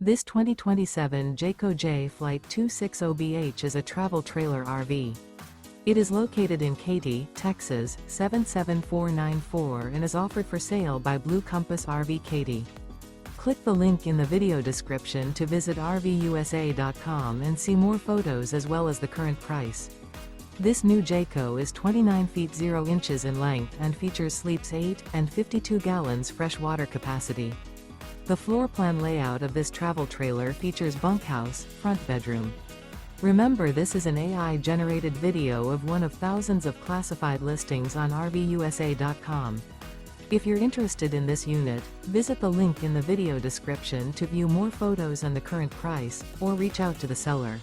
This 2027 Jayco Jay Flight 260BH is a travel trailer RV. It is located in Katy, Texas, 77494 and is offered for sale by Blue Compass RV Katy. Click the link in the video description to visit RVUSA.com and see more photos as well as the current price. This new Jayco is 29 feet 0 inches in length and features sleeps 8 and 52 gallons fresh water capacity. The floor plan layout of this travel trailer features bunkhouse, front bedroom. Remember, this is an AI-generated video of one of thousands of classified listings on RVUSA.com. If you're interested in this unit, visit the link in the video description to view more photos and the current price, or reach out to the seller.